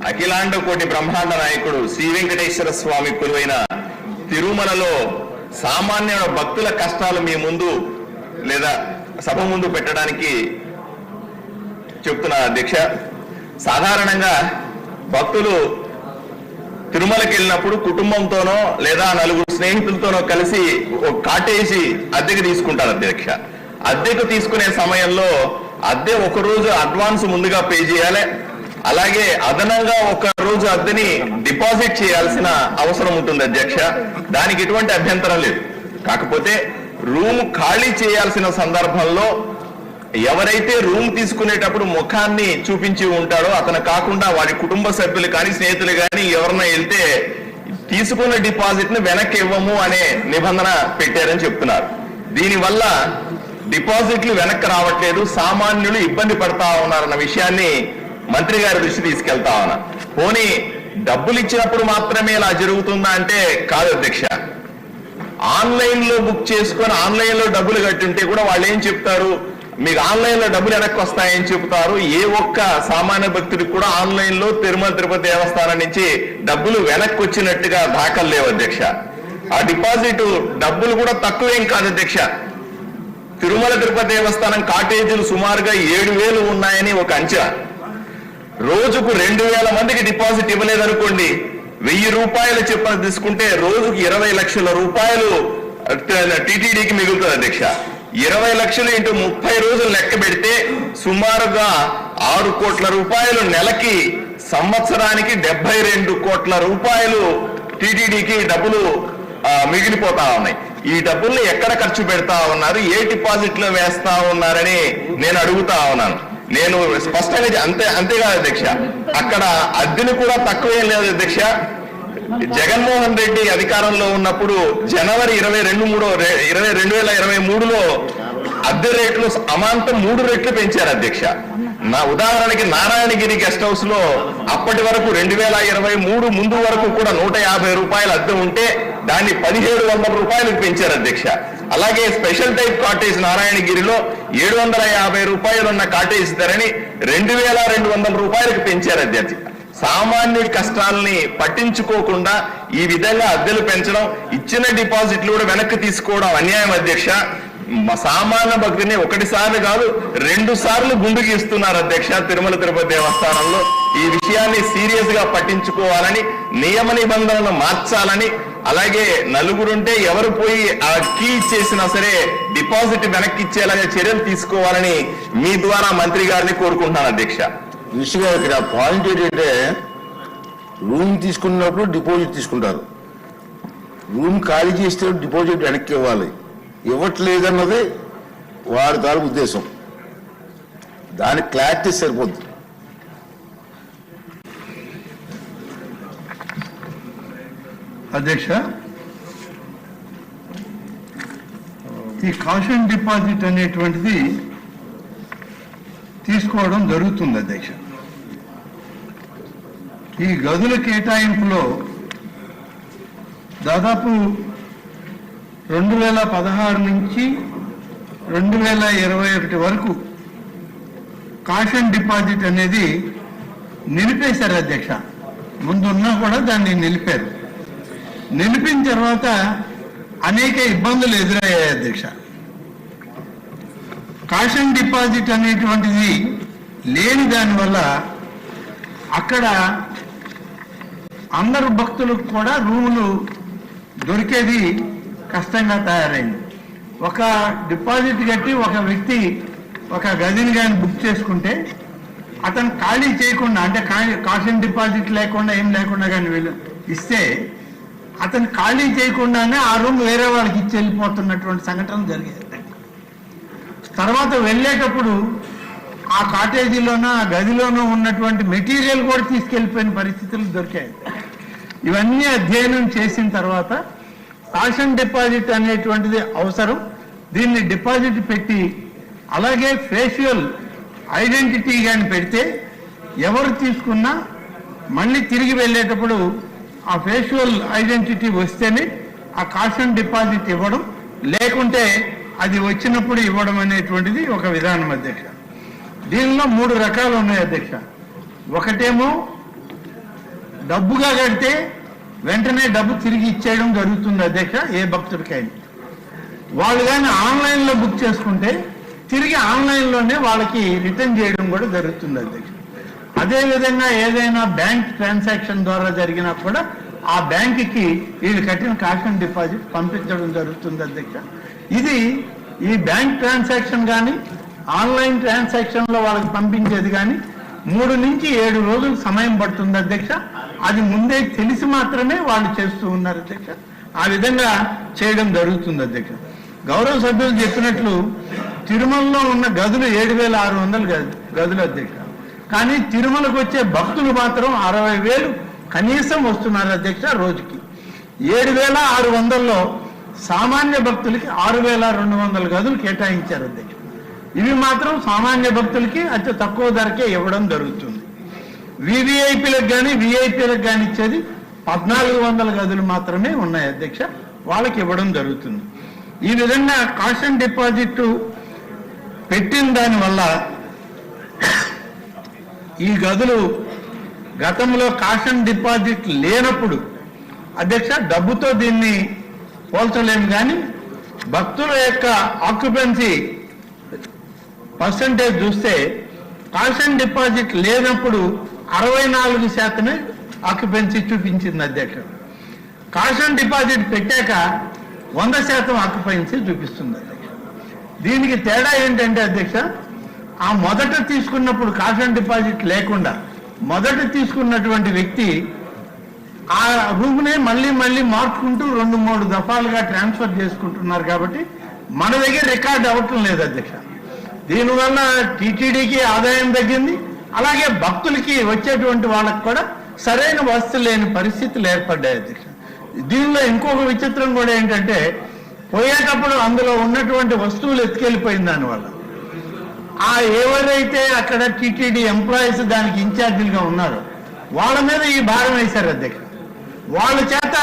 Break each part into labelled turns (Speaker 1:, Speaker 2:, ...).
Speaker 1: అఖిలాండ కోటి బ్రహ్మాండ నాయకుడు శ్రీ వెంకటేశ్వర స్వామి కొలువైన తిరుమలలో సామాన్య భక్తుల కష్టాలు మీ ముందు లేదా సభ ముందు పెట్టడానికి చెప్తున్నా అధ్యక్ష. సాధారణంగా భక్తులు తిరుమలకి వెళ్ళినప్పుడు కుటుంబంతోనో లేదా నలుగురు స్నేహితులతోనో కలిసి ఒక కాటేసి అద్దెకు తీసుకుంటారు అధ్యక్ష. అద్దెకు తీసుకునే సమయంలో అద్దె ఒక రోజు అడ్వాన్స్ ముందుగా పే చేయాలి. అలాగే అదనంగా ఒక రోజు అద్దెని డిపాజిట్ చేయాల్సిన అవసరం ఉంటుంది అధ్యక్ష. దానికి ఎటువంటి అభ్యంతరం లేదు. కాకపోతే రూమ్ ఖాళీ చేయాల్సిన సందర్భంలో ఎవరైతే రూమ్ తీసుకునేటప్పుడు ముఖాన్ని చూపించి ఉంటాడో అతను కాకుండా వాడి కుటుంబ సభ్యులు కానీ స్నేహితులు కానీ ఎవరన్నా వెళ్తే తీసుకున్న డిపాజిట్ ని వెనక్కి ఇవ్వము అనే నిబంధన పెట్టారని చెప్తున్నారు. దీనివల్ల డిపాజిట్లు వెనక్కి రావట్లేదు, సామాన్యులు ఇబ్బంది పడతా ఉన్నారన్న విషయాన్ని మంత్రి గారి దృష్టి తీసుకెళ్తా ఉన్నా. పోనీ డబ్బులు ఇచ్చినప్పుడు మాత్రమే ఇలా జరుగుతుందా అంటే కాదు అధ్యక్ష. ఆన్లైన్ లో బుక్ చేసుకొని ఆన్లైన్ లో డబ్బులు కట్టుంటే కూడా వాళ్ళు ఏం చెప్తారు, మీకు ఆన్లైన్ లో డబ్బులు వెనక్కి వస్తాయని చెప్తారు. ఏ ఒక్క సామాన్య భక్తుడికి కూడా ఆన్లైన్ లో తిరుమల తిరుపతి దేవస్థానం నుంచి డబ్బులు వెనక్కి వచ్చినట్టుగా దాఖలు లేవు అధ్యక్ష. ఆ డిపాజిట్ డబ్బులు కూడా తక్కువేం కాదు అధ్యక్ష. తిరుమల తిరుపతి దేవస్థానం కాటేజీలు సుమారుగా 7,000 ఉన్నాయని ఒక అంచనా. రోజుకు 2,000 మందికి డిపాజిట్ ఇవ్వలేదనుకోండి, 1,000 రూపాయలు చెప్పిన తీసుకుంటే రోజుకు 20 లక్షల రూపాయలు టీటీడీకి మిగులుతుంది అధ్యక్ష. 20 లక్షలు ఇంటూ 30 రోజులు లెక్క పెడితే సుమారుగా 6 కోట్ల రూపాయలు నెలకి, సంవత్సరానికి 72 కోట్ల రూపాయలు టీటీడీకి డబ్బులు మిగిలిపోతా ఉన్నాయి. ఈ డబ్బుల్ని ఎక్కడ ఖర్చు పెడతా ఉన్నారు, ఏ డిపాజిట్ లో వేస్తా ఉన్నారని నేను అడుగుతా ఉన్నాను. నేను స్పష్టంగా అంతేకాదు అధ్యక్ష, అక్కడ అద్దెలు కూడా తక్కువేం లేదు అధ్యక్ష. జగన్మోహన్ రెడ్డి అధికారంలో ఉన్నప్పుడు జనవరి 2023లో అద్దె రేట్లు అమాంతం 3 రెట్లు పెంచారు అధ్యక్ష. నా ఉదాహరణకి నారాయణగిరి గెస్ట్ హౌస్ లో అప్పటి వరకు 2023 ముందు వరకు కూడా 150 రూపాయలు అద్దె ఉంటే దాన్ని 1,700 రూపాయలకు పెంచారు అధ్యక్ష. అలాగే స్పెషల్ టైప్ కాటేజ్ నారాయణగిరిలో 750 రూపాయలు ఉన్న కాటేజ్ ధరని 2,200 రూపాయలకు పెంచారు అధ్యక్ష. సామాన్యుడి కష్టాలని పట్టించుకోకుండా ఈ విధంగా అద్దెలు పెంచడం, ఇచ్చిన డిపాజిట్లు కూడా వెనక్కి తీసుకోవడం అన్యాయం అధ్యక్ష. సామాన్య భక్తుని 1 సార్లు కాదు 2 సార్లు గుండుకి ఇస్తున్నారు అధ్యక్ష తిరుమల తిరుపతి దేవస్థానంలో. ఈ విషయాన్ని సీరియస్ గా పట్టించుకోవాలని, నియమ నిబంధనలను మార్చాలని, అలాగే నలుగురుంటే ఎవరు పోయి ఆ కీ ఇచ్చేసినా సరే డిపాజిట్ వెనక్కి ఇచ్చేలాగా చర్యలు తీసుకోవాలని మీ ద్వారా మంత్రి గారిని కోరుకుంటున్నాను అధ్యక్ష.
Speaker 2: విషయంగా ఇక్కడ పాయింట్ ఏంటంటే, రూమ్ తీసుకున్నప్పుడు డిపాజిట్ తీసుకుంటారు, రూమ్ ఖాళీ చేస్తే డిపాజిట్ వెనక్కి ఇవ్వాలి. ఇవ్వట్లేదన్నది వారి తాలూకు ఉద్దేశం. దానికి క్లారిటీ సరిపోద్ది.
Speaker 3: అధ్యక్ష, ఈ కాషన్ డిపాజిట్ అనేటువంటిది తీసుకోవడం జరుగుతుంది అధ్యక్ష. ఈ గదుల కేటాయింపులో దాదాపు 2016 నుంచి 2021 వరకు కాషన్ డిపాజిట్ అనేది నిలిపేశారు అధ్యక్ష. ముందున్నా కూడా దాన్ని నిలిపారు. నిలిపిన తర్వాత అనేక ఇబ్బందులు ఎదురయ్యాయి అధ్యక్ష. కాషన్ డిపాజిట్ అనేటువంటిది లేని దానివల్ల అక్కడ అందరు భక్తులకు కూడా రూములు దొరికేది కష్టంగా తయారైంది. ఒక డిపాజిట్ కట్టి ఒక వ్యక్తి ఒక గదిని కానీ బుక్ చేసుకుంటే అతను ఖాళీ చేయకుండా, అంటే కాషన్ డిపాజిట్ లేకుండా ఏం లేకుండా కానీ వీళ్ళు ఇస్తే అతను ఖాళీ చేయకుండానే ఆ రూమ్ వేరే వాళ్ళకి ఇచ్చి వెళ్ళిపోతున్నటువంటి సంఘటన జరిగేది. తర్వాత వెళ్ళేటప్పుడు ఆ కాటేజీలోనూ ఆ గదిలోనూ ఉన్నటువంటి మెటీరియల్ కూడా తీసుకెళ్ళిపోయిన పరిస్థితులు దొరికాయి. ఇవన్నీ అధ్యయనం చేసిన తర్వాత కాషన్ డిపాజిట్ అనేటువంటిది అవసరం, దీన్ని డిపాజిట్ పెట్టి అలాగే ఫేషియల్ ఐడెంటిటీ కానీ పెడితే ఎవరు తీసుకున్నా మళ్ళీ తిరిగి వెళ్ళేటప్పుడు ఆ ఫేషియల్ ఐడెంటిటీ వస్తేనే ఆ కాషన్ డిపాజిట్ ఇవ్వడం, లేకుంటే అది వచ్చినప్పుడు ఇవ్వడం అనేటువంటిది ఒక విధానం అధ్యక్ష. దీనిలో 3 రకాలు ఉన్నాయి అధ్యక్ష. ఒకటేమో డబ్బుగా కడితే వెంటనే డబ్బు తిరిగి ఇచ్చేయడం జరుగుతుంది అధ్యక్ష ఏ భక్తుడికైనా. వాళ్ళు కానీ ఆన్లైన్లో బుక్ చేసుకుంటే తిరిగి ఆన్లైన్లోనే వాళ్ళకి రిటర్న్ చేయడం కూడా జరుగుతుంది అధ్యక్ష. అదేవిధంగా ఏదైనా బ్యాంక్ ట్రాన్సాక్షన్ ద్వారా జరిగినా కూడా ఆ బ్యాంకుకి వీళ్ళు కట్టిన క్యాష్ అండ్ డిపాజిట్ పంపించడం జరుగుతుంది అధ్యక్ష. ఇది ఈ బ్యాంక్ ట్రాన్సాక్షన్ కానీ ఆన్లైన్ ట్రాన్సాక్షన్లో వాళ్ళకి పంపించేది కానీ 3 నుంచి 7 రోజులు సమయం పడుతుంది అధ్యక్ష. అది ముందే తెలిసి మాత్రమే వాళ్ళు చేస్తూ ఉన్నారు అధ్యక్ష. ఆ విధంగా చేయడం జరుగుతుంది అధ్యక్ష. గౌరవ సభ్యులు చెప్పినట్లు తిరుమలలో ఉన్న గదులు 7,600 గదులు అధ్యక్ష. కానీ తిరుమలకు వచ్చే భక్తులు మాత్రం 60,000 కనీసం వస్తున్నారు అధ్యక్ష రోజుకి. 7,600లో సామాన్య భక్తులకి 6,200 గదులు కేటాయించారు అధ్యక్ష. ఇవి మాత్రం సామాన్య భక్తులకి అతి తక్కువ ధరకే ఇవ్వడం జరుగుతుంది. వివిఐపీలకు కానీ విఐపీలకు కానీ ఇచ్చేది 1,400 గదులు మాత్రమే ఉన్నాయి అధ్యక్ష, వాళ్ళకి ఇవ్వడం జరుగుతుంది. ఈ విధంగా క్యాష్ అండ్ డిపాజిట్ పెట్టిన దానివల్ల ఈ గదులు గతంలో క్యాష్ అండ్ డిపాజిట్ లేనప్పుడు అధ్యక్ష డబ్బుతో దీన్ని పోల్చలేము, కానీ భక్తుల యొక్క ఆక్యుపెన్సీ పర్సంటేజ్ చూస్తే క్యాష్ అండ్ డిపాజిట్ లేనప్పుడు 64% ఆక్యుపెన్సీ చూపించింది అధ్యక్ష. క్యాష్ అండ్ డిపాజిట్ పెట్టాక 100% ఆక్యుపెన్సీ చూపిస్తుంది అధ్యక్ష. దీనికి తేడా ఏంటంటే అధ్యక్ష, ఆ మొదట తీసుకున్నప్పుడు క్యాష్ అండ్ డిపాజిట్ లేకుండా మొదట తీసుకున్నటువంటి వ్యక్తి ఆ రూమ్నే మళ్ళీ మళ్ళీ మార్చుకుంటూ 2-3 దఫాలుగా ట్రాన్స్ఫర్ చేసుకుంటున్నారు కాబట్టి మన దగ్గర రికార్డ్ అవ్వటం లేదు అధ్యక్ష. దీనివల్ల టీటీడీకి ఆదాయం తగ్గింది, అలాగే భక్తులకి వచ్చేటువంటి వాళ్ళకి కూడా సరైన వసతి లేని పరిస్థితులు ఏర్పడ్డాయి అధ్యక్ష. దీనిలో ఇంకొక విచిత్రం కూడా ఏంటంటే పోయేటప్పుడు అందులో ఉన్నటువంటి వస్తువులు ఎత్తుకెళ్ళిపోయింది దానివల్ల. ఆ ఎవరైతే అక్కడ టీటీడీ ఎంప్లాయీస్ దానికి ఇన్ఛార్జీలుగా ఉన్నారో వాళ్ళ మీద ఈ భారం వేశారు అధ్యక్ష. వాళ్ళ చేత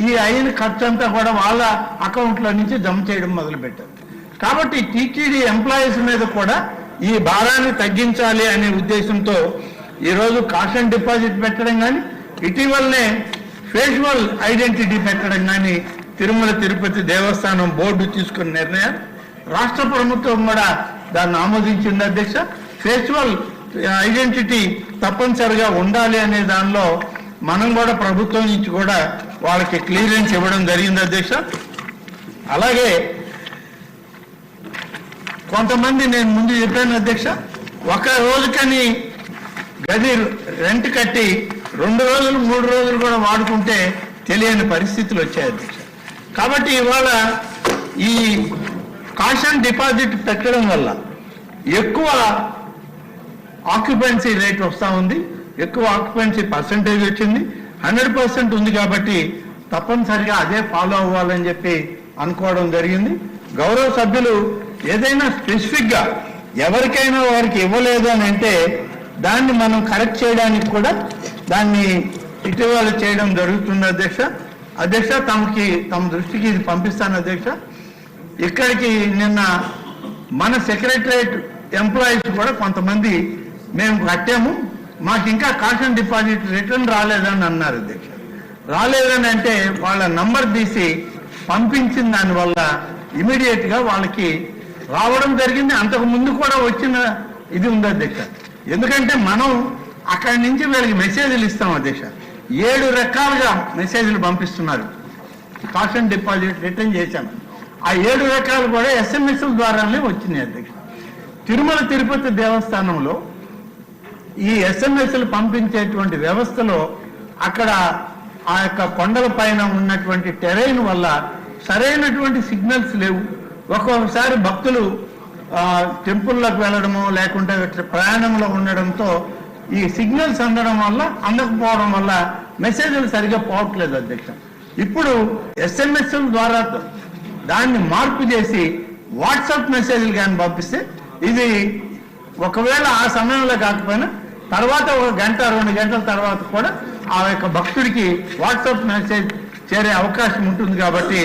Speaker 3: ఈ అయిన ఖర్చు అంతా కూడా వాళ్ళ అకౌంట్లో నుంచి జమ చేయడం మొదలుపెట్టారు. కాబట్టి టీటీడీ ఎంప్లాయీస్ మీద కూడా ఈ భారాన్ని తగ్గించాలి అనే ఉద్దేశంతో ఈరోజు క్యాష్ అండ్ డిపాజిట్ పెట్టడం కానీ ఇటీవలనే ఫేషువల్ ఐడెంటిటీ పెట్టడం కానీ తిరుమల తిరుపతి దేవస్థానం బోర్డు తీసుకున్న నిర్ణయం రాష్ట్ర ప్రభుత్వం కూడా దాన్ని ఆమోదించింది అధ్యక్ష. ఫేషువల్ ఐడెంటిటీ తప్పనిసరిగా ఉండాలి అనే దానిలో మనం కూడా ప్రభుత్వం నుంచి కూడా వాళ్ళకి క్లియరెన్స్ ఇవ్వడం జరిగింది అధ్యక్ష. అలాగే కొంతమంది నేను ముందు చెప్పాను అధ్యక్ష, ఒక రోజుకని గది రెంట్ కట్టి 2 రోజులు 3 రోజులు కూడా వాడుకుంటే తెలియని పరిస్థితులు వచ్చాయి అధ్యక్ష. కాబట్టి ఇవాళ ఈ క్యాష్ అండ్ డిపాజిట్ పెట్టడం వల్ల ఎక్కువ ఆక్యుపెన్సీ రేట్ వస్తూ ఉంది, ఎక్కువ ఆక్యుపెన్సీ పర్సంటేజ్ వచ్చింది, 100% ఉంది. కాబట్టి తప్పనిసరిగా అదే ఫాలో అవ్వాలని చెప్పి అనుకోవడం జరిగింది. గౌరవ సభ్యులు ఏదైనా స్పెసిఫిక్గా ఎవరికైనా వారికి ఇవ్వలేదు అని అంటే దాన్ని మనం కరెక్ట్ చేయడానికి కూడా దాన్ని ఇటీవల చేయడం జరుగుతుంది అధ్యక్ష. అధ్యక్ష తమ దృష్టికి ఇది పంపిస్తాను అధ్యక్ష. ఇక్కడికి నిన్న మన సెక్రటరియట్ ఎంప్లాయీస్ కూడా కొంతమంది మేము కట్టాము, మాకు ఇంకా క్యాష్ అండ్ డిపాజిట్ రిటర్న్ రాలేదని అన్నారు అధ్యక్ష. రాలేదని అంటే వాళ్ళ నంబర్ తీసి పంపించిన దానివల్ల ఇమీడియట్గా వాళ్ళకి రావడం జరిగింది. అంతకు ముందు కూడా వచ్చిన ఇది ఉంది అధ్యక్ష. ఎందుకంటే మనం అక్కడి నుంచి వీళ్ళకి మెసేజ్లు ఇస్తాం అధ్యక్ష. 7 రకాలుగా మెసేజ్లు పంపిస్తున్నారు, క్యాష్ అండ్ డిపాజిట్ రిటర్న్ చేశాను. ఆ 7 రకాలు కూడా SMS ద్వారానే వచ్చినాయి అధ్యక్ష. తిరుమల తిరుపతి దేవస్థానంలో ఈ SMSలు పంపించేటువంటి వ్యవస్థలో అక్కడ ఆ యొక్క కొండల పైన ఉన్నటువంటి టెరైన్ వల్ల సరైనటువంటి సిగ్నల్స్ లేవు. ఒక్కొక్కసారి భక్తులు టెంపుల్లోకి వెళ్ళడము లేకుంటే ప్రయాణంలో ఉండడంతో ఈ సిగ్నల్స్ అందకపోవడం వల్ల మెసేజ్లు సరిగా పోవట్లేదు అధ్యక్ష. ఇప్పుడు SMS ద్వారా దాన్ని మార్పు చేసి వాట్సాప్ మెసేజ్లు కానీ పంపిస్తే ఇది ఒకవేళ ఆ సమయంలో కాకపోయినా తర్వాత 1 గంట 2 గంటల తర్వాత కూడా ఆ యొక్క భక్తుడికి వాట్సాప్ మెసేజ్ చేరే అవకాశం ఉంటుంది. కాబట్టి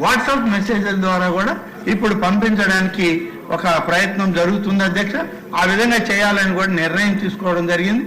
Speaker 3: వాట్సాప్ మెసేజ్ల ద్వారా కూడా ఇప్పుడు పంపించడానికి ఒక ప్రయత్నం జరుగుతుంది అధ్యక్ష. ఆ విధంగా చేయాలని కూడా నిర్ణయం తీసుకోవడం జరిగింది.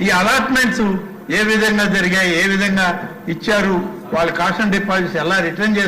Speaker 3: ఈ అలాట్మెంట్స్ ఏ విధంగా జరిగాయి, ఏ విధంగా ఇచ్చారు, వాళ్ళ కాస్ట్ అండ్ డిపాజిట్స్ ఎలా రిటర్న్ చేస్తారు